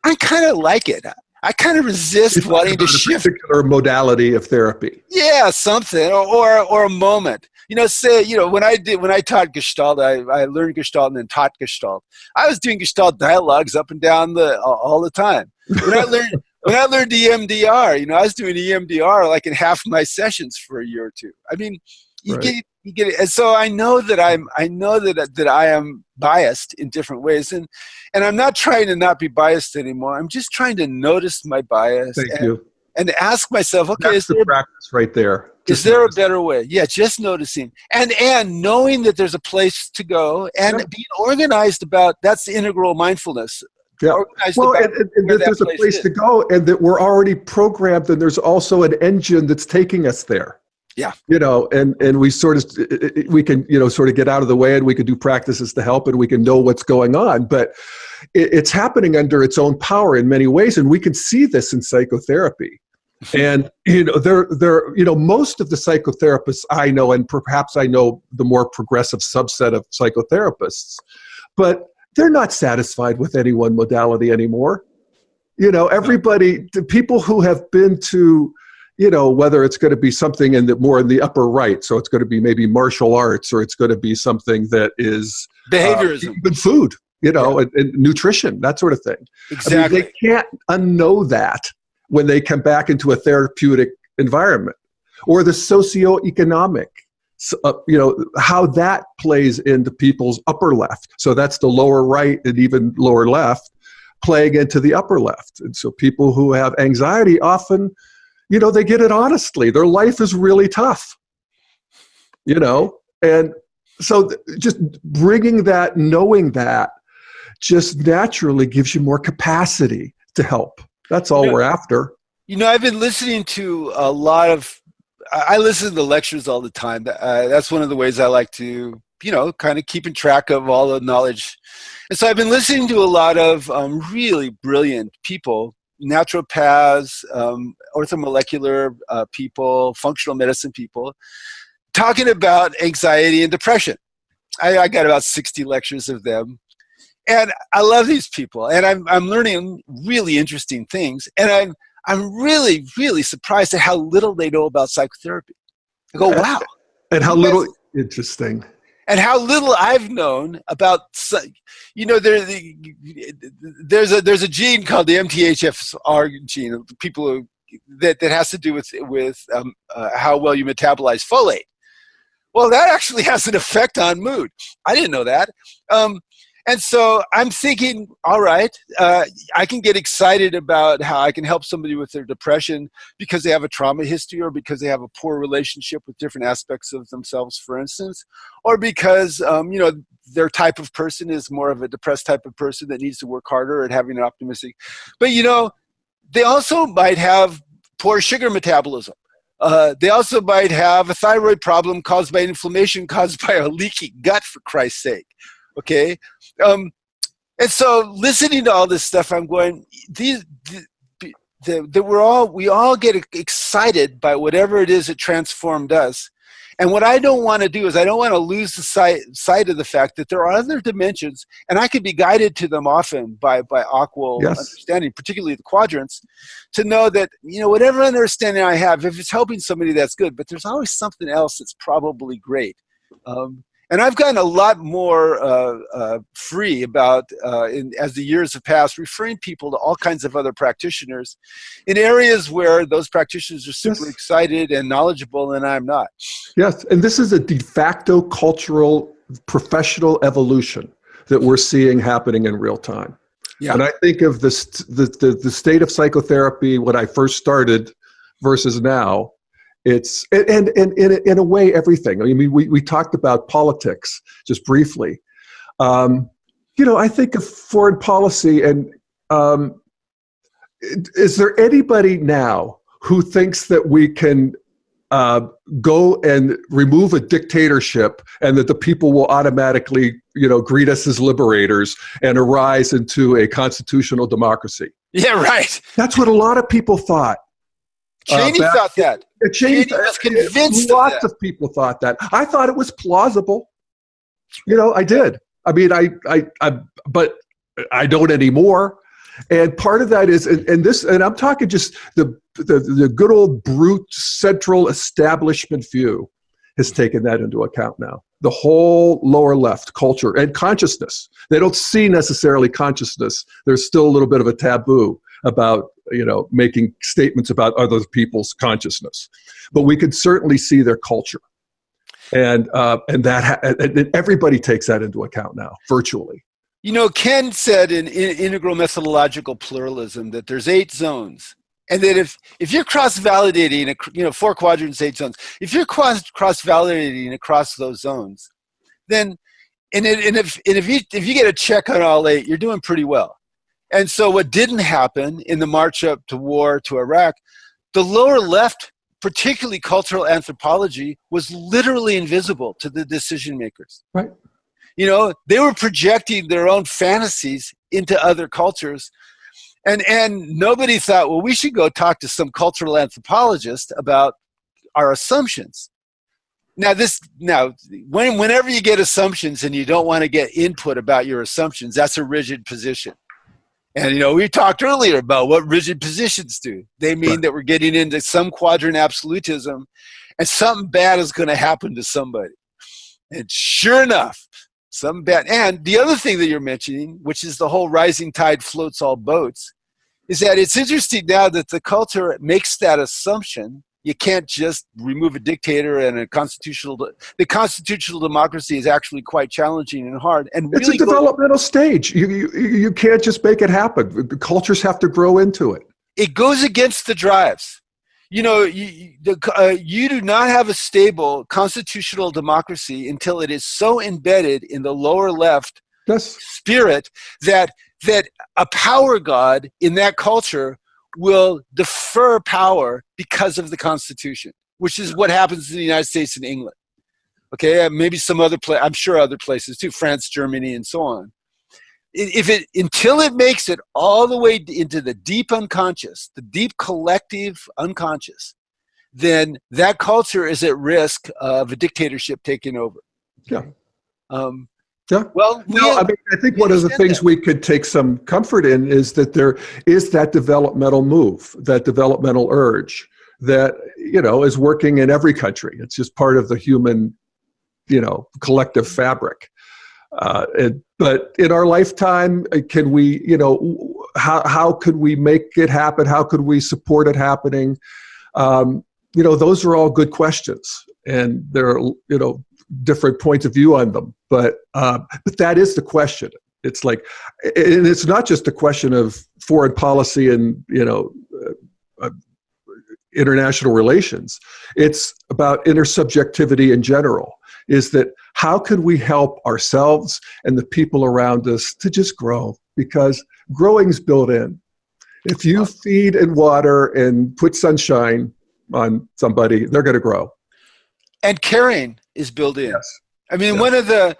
I kind of like it. I kind of resist wanting to shift. A particular modality of therapy. Yeah, something, or a moment. When I taught Gestalt, I learned Gestalt and then taught Gestalt. I was doing Gestalt dialogues up and down all the time. When I learned EMDR, I was doing EMDR like in half my sessions for a year or two. I mean, you get it, and so I know that I am biased in different ways, and I'm not trying to not be biased anymore. I'm just trying to notice my bias. And ask myself, okay, that's the practice right there. Is there a better way? Yeah, just noticing. And knowing that there's a place to go and being organized about, that's the integral mindfulness. Yeah. Well, and that there's a place to go, and that we're already programmed, and there's also an engine that's taking us there. Yeah. And we we can, sort of get out of the way, and we can do practices to help, and we can know what's going on. But it's happening under its own power in many ways. And we can see this in psychotherapy. And, most of the psychotherapists I know, and perhaps I know the more progressive subset of psychotherapists, but they're not satisfied with any one modality anymore. Everybody, the people who have been to, whether it's going to be something more in the upper right, so it's going to be maybe martial arts, or it's going to be something that is behaviorism, good food, and nutrition, that sort of thing. Exactly. They can't unknow that when they come back into a therapeutic environment, or the socioeconomic, how that plays into people's upper left. So that's the lower right and even lower left playing into the upper left. And so people who have anxiety often, they get it honestly. Their life is really tough, and so just bringing that, knowing that, just naturally gives you more capacity to help. That's all we're after. I've been listening to a lot of, I listen to the lectures all the time. That's one of the ways I like to, kind of keeping track of all the knowledge. And so I've been listening to a lot of really brilliant people, naturopaths, orthomolecular people, functional medicine people, talking about anxiety and depression. I got about 60 lectures of them. And I love these people, and I'm learning really interesting things, and I'm really, really surprised at how little they know about psychotherapy. I go, wow. And how little, interesting. And how little I've known about, there's a gene called the MTHFR gene, people that has to do with how well you metabolize folate. Well, that actually has an effect on mood. I didn't know that. And so I'm thinking, all right, I can get excited about how I can help somebody with their depression because they have a trauma history, or because they have a poor relationship with different aspects of themselves, for instance, or because, their type of person is more of a depressed type of person that needs to work harder at having an optimistic. But, they also might have poor sugar metabolism. They also might have a thyroid problem caused by inflammation caused by a leaky gut, for Christ's sake. Okay. And so listening to all this stuff, I'm going, we all get excited by whatever it is that transformed us. And what I don't want to do is I don't want to lose the sight of the fact that there are other dimensions, and I can be guided to them often by Aquil understanding, particularly the quadrants, to know that, whatever understanding I have, if it's helping somebody, that's good. But there's always something else that's probably great. And I've gotten a lot more free about, as the years have passed, referring people to all kinds of other practitioners in areas where those practitioners are super excited and knowledgeable, and I'm not. Yes, and this is a de facto cultural, professional evolution that we're seeing happening in real time. Yeah. And I think of the state of psychotherapy when I first started versus now. It's and in a way everything. I mean, we talked about politics just briefly. I think of foreign policy, and is there anybody now who thinks that we can go and remove a dictatorship and that the people will automatically, greet us as liberators and arise into a constitutional democracy? Yeah, right. That's what a lot of people thought. Cheney thought that. Cheney was convinced lots of people thought that. I thought it was plausible. I did. I mean, but I don't anymore. And part of that is, and I'm talking just the good old brute central establishment view has taken that into account now. The whole lower left culture and consciousness. They don't see necessarily consciousness. There's still a little bit of a taboo about making statements about other people's consciousness, but we could certainly see their culture, and everybody takes that into account now, virtually. Ken said in Integral Methodological Pluralism that there's 8 zones, and that if you're cross-validating, 4 quadrants, 8 zones, if you're cross-validating across those zones, then if you get a check on all 8, you're doing pretty well. And so what didn't happen in the march up to war to Iraq, the lower left, particularly cultural anthropology, was literally invisible to the decision makers. Right. They were projecting their own fantasies into other cultures. And nobody thought, well, we should go talk to some cultural anthropologist about our assumptions. Whenever you get assumptions and you don't want to get input about your assumptions, that's a rigid position. And, we talked earlier about what rigid positions do. They mean that we're getting into some quadrant absolutism, and something bad is going to happen to somebody. And sure enough, something bad. And the other thing that you're mentioning, which is the whole rising tide floats all boats, is that it's interesting now that the culture makes that assumption. You can't just remove a dictator and the constitutional democracy is actually quite challenging and hard. And it's a developmental stage. You can't just make it happen. The cultures have to grow into it. It goes against the drives. You do not have a stable constitutional democracy until it is so embedded in the lower left spirit that a power god in that culture will defer power because of the Constitution, which is what happens in the United States and England. Okay, maybe some other I'm sure other places too, France, Germany, and so on. Until it makes it all the way into the deep unconscious, the deep collective unconscious, then that culture is at risk of a dictatorship taking over. Yeah. Yeah. Well, I think one of the things we could take some comfort in is that there is that developmental move, that developmental urge that, is working in every country. It's just part of the human, collective fabric. But in our lifetime, can we, how could we make it happen? How could we support it happening? Those are all good questions, and there are, different points of view on them. But that is the question. It's like, and it's not just a question of foreign policy and, international relations. It's about intersubjectivity in general. Is that how can we help ourselves and the people around us to just grow? Because growing's built in. If you feed and water and put sunshine on somebody, they're going to grow. And caring is built in. Yes. I mean, one of the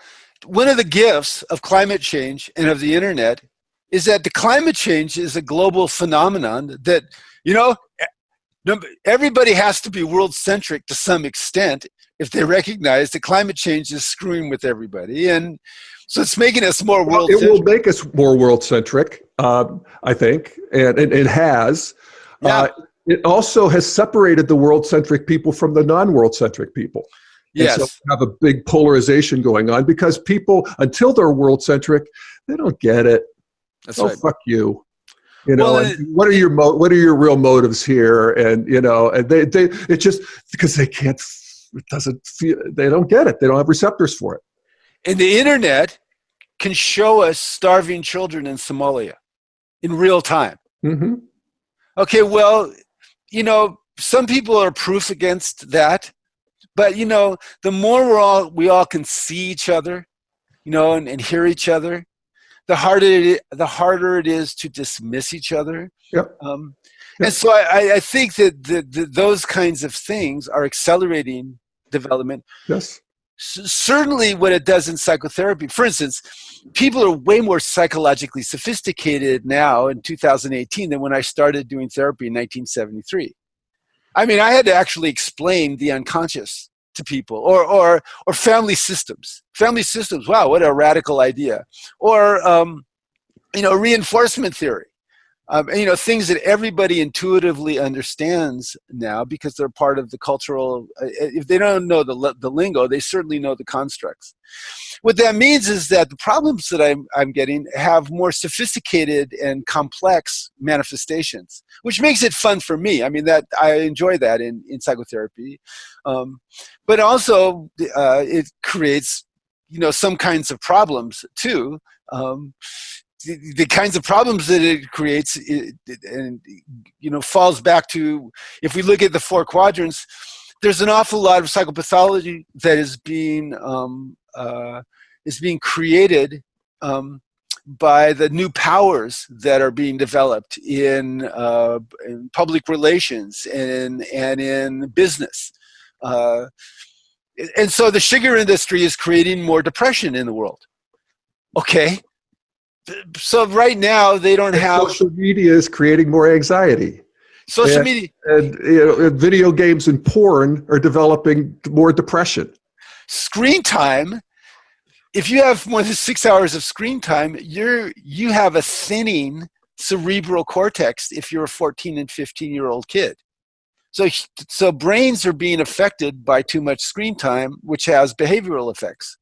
gifts of climate change and of the internet is that the climate change is a global phenomenon that, No, everybody has to be world-centric to some extent if they recognize that climate change is screwing with everybody. And so it's making us more world-centric. It will make us more world-centric, I think, and it has. Yeah. It also has separated the world-centric people from the non-world-centric people. Yes. And so we have a big polarization going on because people, until they're world-centric, they don't get it. That's right. Fuck you. You know, well, what are your real motives here? And you know, and they it's just because they can't. It doesn't feel. They don't get it. They don't have receptors for it. And the internet can show us starving children in Somalia in real time. Mm-hmm. Okay, well, you know, some people are proof against that, but you know, the more we all can see each other, you know, and hear each other, the harder it is to dismiss each other. Yep. And so I think that those kinds of things are accelerating development. Yes. Certainly what it does in psychotherapy. For instance, people are way more psychologically sophisticated now in 2018 than when I started doing therapy in 1973. I mean, I had to actually explain the unconscious to people, or family systems. Family systems, wow, what a radical idea. Or, you know, reinforcement theory. You know, things that everybody intuitively understands now because they're part of the cultural, if they don't know the lingo, they certainly know the constructs. What that means is that the problems that I'm getting have more sophisticated and complex manifestations, which makes it fun for me. I mean, that I enjoy that in psychotherapy. But also it creates, you know, some kinds of problems too. The kinds of problems that it creates, and you know, falls back to, if we look at the 4 quadrants, there's an awful lot of psychopathology that is being created by the new powers that are being developed in public relations and in business. And so the sugar industry is creating more depression in the world. Okay. So right now they don't have. Social media is creating more anxiety. Social media and you know, video games and porn are developing more depression. Screen time. If you have more than 6 hours of screen time, you have a thinning cerebral cortex. If you're a 14 and 15-year-old kid, so brains are being affected by too much screen time, which has behavioral effects.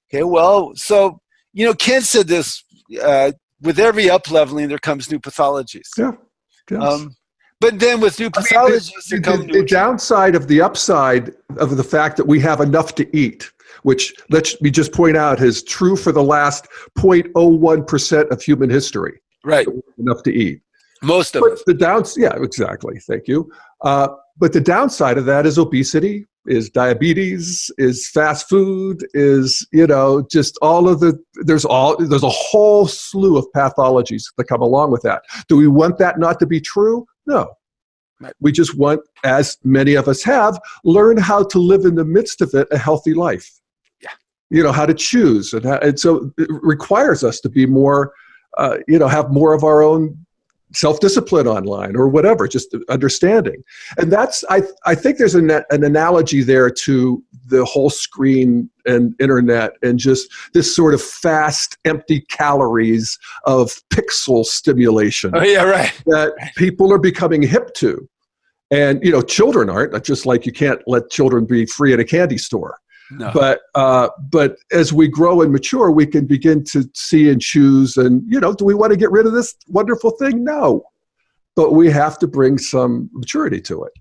Okay, well, so you know, Ken said this. With every up-leveling, there comes new pathologies. Yeah. Yes. But then with new pathologies, there come the downside of the upside of the fact that we have enough to eat, which let me just point out is true for the last 0.01% of human history. Right. Enough to eat. Most of it. Yeah, exactly. Thank you. But the downside of that is obesity, is diabetes, is fast food, is, you know, just all of there's a whole slew of pathologies that come along with that. Do we want that not to be true? No. Right. We just want, as many of us have, learn how to live in the midst of it a healthy life. Yeah. You know, how to choose. And so it requires us to be more, you know, have more of our own self-discipline online or whatever, just understanding. And that's, I think there's an analogy there to the whole screen and internet and just this sort of fast, empty calories of pixel stimulation. Oh yeah, right. That people are becoming hip to. And, you know, children aren't, just like you can't let children be free at a candy store. No. But as we grow and mature, we can begin to see and choose. And, you know, do we want to get rid of this wonderful thing? No. But we have to bring some maturity to it.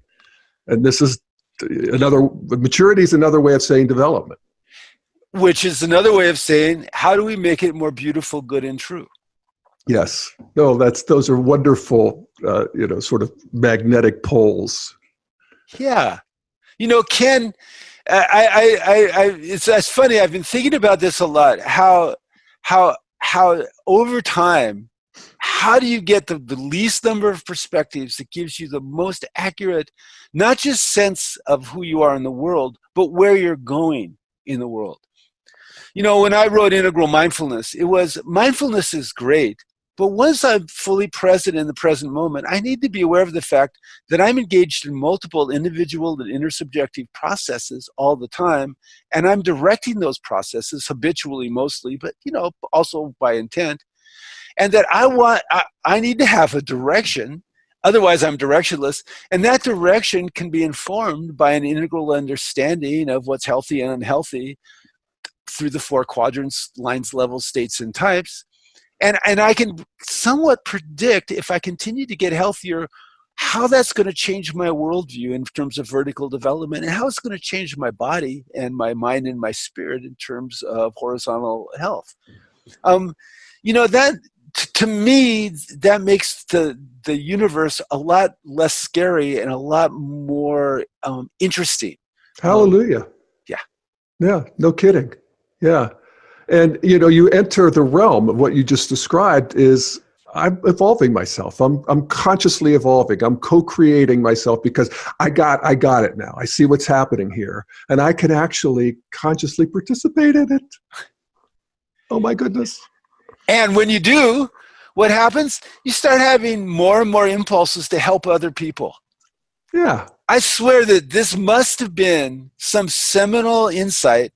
And this is maturity is another way of saying development. Which is another way of saying, how do we make it more beautiful, good, and true? Yes. No, those are wonderful, you know, sort of magnetic poles. Yeah. You know, Ken, it's funny. I've been thinking about this a lot. How over time, how do you get the least number of perspectives that gives you the most accurate, not just sense of who you are in the world, but where you're going in the world? You know, when I wrote Integral Mindfulness, mindfulness is great, But once I'm fully present in the present moment, I need to be aware of the fact that I'm engaged in multiple individual and intersubjective processes all the time, and I'm directing those processes habitually mostly, but also by intent, and that I need to have a direction. Otherwise, I'm directionless. And that direction can be informed by an integral understanding of what's healthy and unhealthy through the 4 quadrants, lines, levels, states, and types. And I can somewhat predict, if I continue to get healthier, how that's going to change my worldview in terms of vertical development, and how it's going to change my body and my mind and my spirit in terms of horizontal health. That, to me, that makes the universe a lot less scary and a lot more interesting. Hallelujah. Yeah, no kidding. Yeah. And, you enter the realm of what you just described is I'm evolving myself. I'm consciously evolving. I'm co-creating myself because I got it now. I see what's happening here, and I can actually consciously participate in it. Oh my goodness. And when you do, what happens? You start having more and more impulses to help other people. Yeah. I swear that this must have been some seminal insight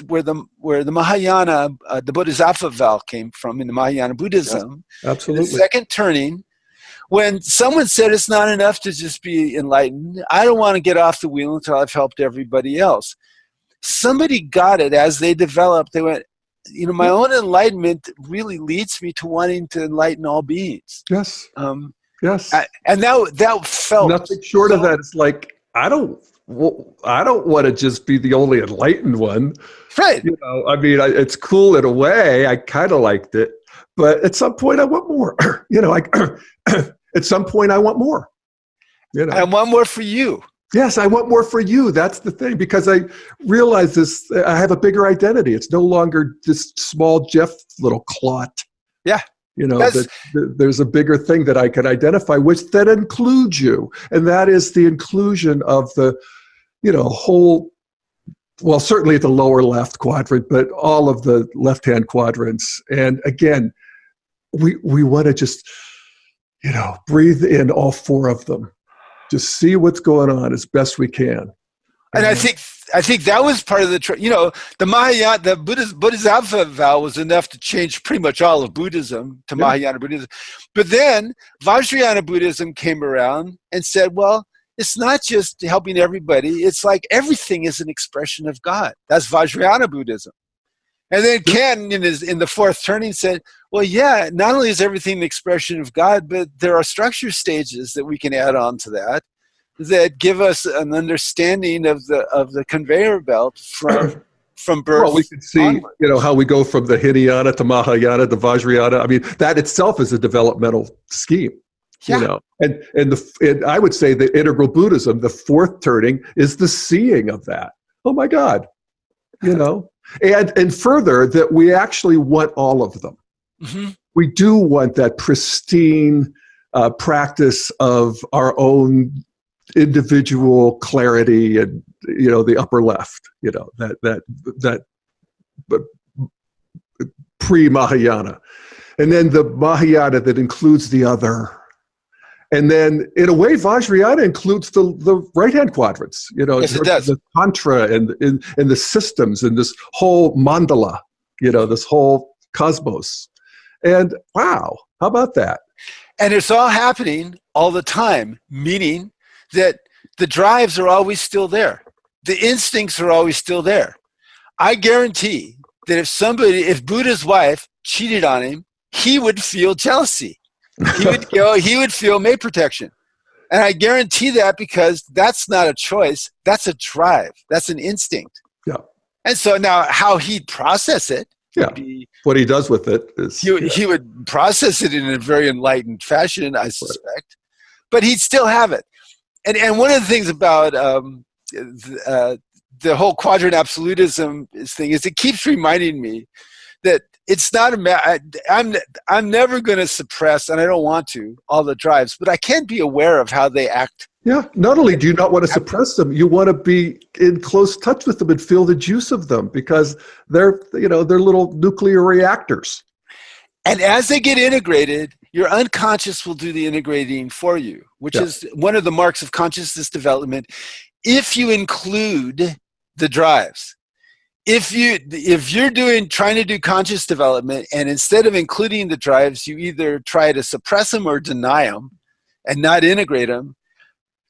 where the Mahayana, the Bodhisattva vow came from in the Mahayana Buddhism. Yeah, absolutely. The second turning, when someone said it's not enough to just be enlightened, I don't want to get off the wheel until I've helped everybody else. Somebody got it as they developed. They went, my own enlightenment really leads me to wanting to enlighten all beings. Yes. Yes. And that felt nothing short of that. It's like, I don't want to just be the only enlightened one. Right. It's cool in a way. I kind of liked it, but at some point I want more. At some point I want more. I want more for you. Yes, I want more for you. That's the thing, because I realize this. I have a bigger identity. It's no longer this small Jeff little clot. Yeah. There's a bigger thing that I can identify with that includes you. And that is the inclusion of the, whole, well, certainly at the lower left quadrant, but all of the left-hand quadrants. And again, we want to just, breathe in all 4 of them. Just see what's going on as best we can. And I think that was part of the the Mahayana, the Bodhisattva vow was enough to change pretty much all of Buddhism to Mahayana Buddhism. But then Vajrayana Buddhism came around and said, well, it's not just helping everybody. It's like everything is an expression of God. That's Vajrayana Buddhism. And then Ken, in the 4th turning, said, well, yeah, not only is everything an expression of God, but there are structure stages that we can add on to that give us an understanding of the conveyor belt from birth. Well, we can see, onward. How we go from the Hinayana to Mahayana to Vajrayana. That itself is a developmental scheme. Yeah. And I would say the integral Buddhism, the 4th turning, is the seeing of that. Oh my God. And further, that we actually want all of them. Mm-hmm. We do want that pristine practice of our own individual clarity and, the upper left, that pre-Mahayana. And then the Mahayana that includes the other. And then, in a way, Vajrayana includes the right-hand quadrants. Yes, it does. The tantra and the systems and this whole mandala. This whole cosmos. And wow, how about that? And it's all happening all the time, meaning that the drives are always still there. The instincts are always still there. I guarantee that if Buddha's wife cheated on him, he would feel jealousy. He would feel mate protection. And I guarantee that because that's not a choice, that's a drive. That's an instinct. Yeah. And so now how he'd process it. Yeah. What he does with it is he would process it in a very enlightened fashion, I suspect. But he'd still have it. And one of the things about the whole quadrant absolutism thing is it keeps reminding me that it's not I'm never going to suppress, and I don't want to, all the drives, but I can be aware of how they act. Yeah. Not only do you not want to suppress them, you want to be in close touch with them and feel the juice of them, because they're little nuclear reactors. And as they get integrated, your unconscious will do the integrating for you, which is one of the marks of consciousness development. If you include the drives, if you're trying to do conscious development, and instead of including the drives, you either try to suppress them or deny them and not integrate them,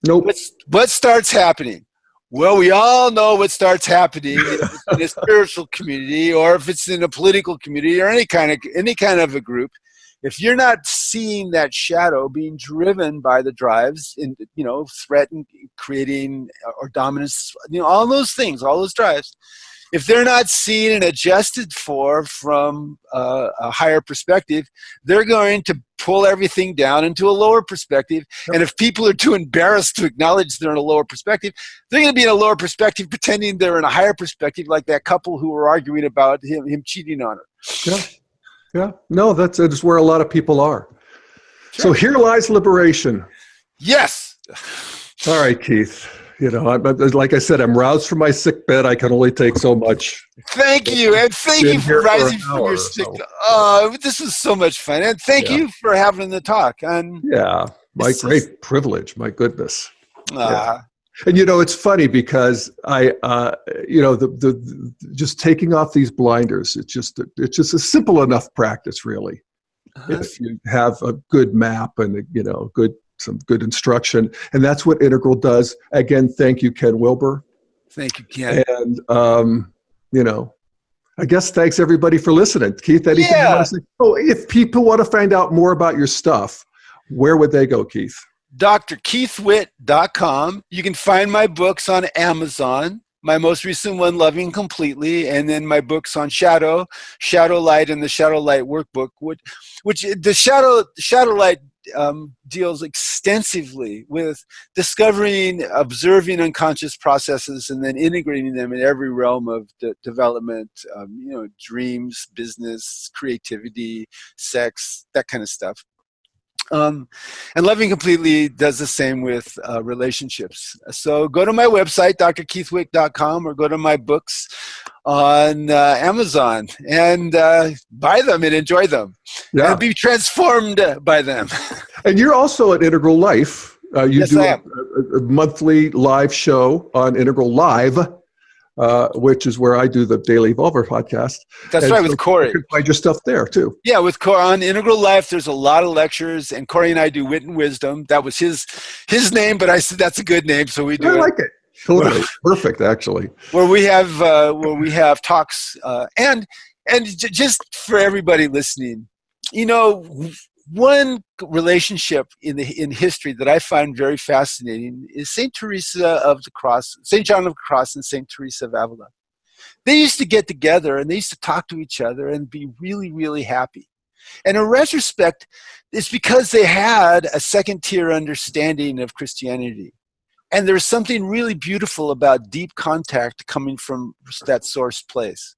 what starts happening? Well, we all know what starts happening in a spiritual community, or if it's in a political community, or any kind of a group. If you're not seeing that shadow being driven by the drives, in threaten, creating, or dominance, all those things, all those drives, if they're not seen and adjusted for from a higher perspective, they're going to pull everything down into a lower perspective. And if people are too embarrassed to acknowledge they're in a lower perspective, they're going to be in a lower perspective pretending they're in a higher perspective, like that couple who were arguing about him cheating on her. Yeah. No, that's where a lot of people are. Sure. So here lies liberation. Yes. All right, Keith. Like I said, I'm roused from my sick bed. I can only take so much. Thank you. And thank you for rising from your sick bed. Oh, this was so much fun. And thank you for having the talk. And my great privilege. My goodness. And it's funny because I, just taking off these blinders, it's just a simple enough practice, really. If you have a good map and some good instruction, and that's what Integral does. Again, thank you, Ken Wilber. Thank you, Ken. And I guess thanks everybody for listening. Keith, anything you want to say? Oh, if people want to find out more about your stuff, where would they go, Keith? drkeithwitt.com. You can find my books on Amazon. My most recent one, Loving Completely, and then my books on Shadow Light, and the Shadow Light Workbook, which the Shadow Light deals extensively with discovering, observing unconscious processes, and then integrating them in every realm of development, dreams, business, creativity, sex, that kind of stuff. And Loving Completely does the same with relationships. So go to my website, drkeithwitt.com, or go to my books on Amazon and buy them and enjoy them. And be transformed by them. And you're also at Integral Life. You do a monthly live show on Integral Live, which is where I do the Daily Evolver podcast. That's right, with Corey. You can find your stuff there, too. Yeah, with Corey on Integral Life, there's a lot of lectures, and Corey and I do Wit and Wisdom. That was his name, but I said that's a good name, so we do it. I like it. Totally. Perfect, actually. Where we have talks, and just for everybody listening, one relationship in history that I find very fascinating is Saint Teresa of the Cross, Saint John of the Cross, and Saint Teresa of Avila. They used to get together and they used to talk to each other and be really, really happy. And in retrospect, it's because they had a second-tier understanding of Christianity. And there's something really beautiful about deep contact coming from that source place.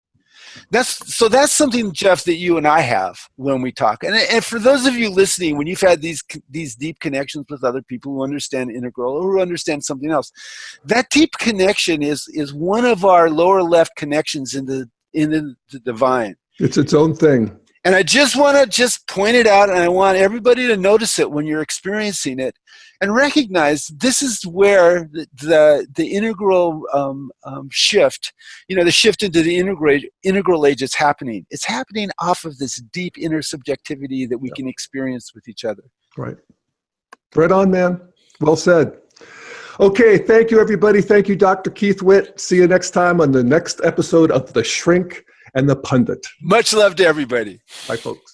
That's something, Jeff, that you and I have when we talk. And for those of you listening, when you've had these deep connections with other people who understand Integral or who understand something else, that deep connection is one of our lower left connections in the divine. It's its own thing. And I just want to point it out, and I want everybody to notice it when you're experiencing it, and recognize this is where the integral shift, the shift into the integral age is happening. It's happening off of this deep inner subjectivity that we can experience with each other. Right. Right on, man. Well said. Okay, thank you, everybody. Thank you, Dr. Keith Witt. See you next time on the next episode of The Shrink and the Pundit. Much love to everybody. Bye, folks.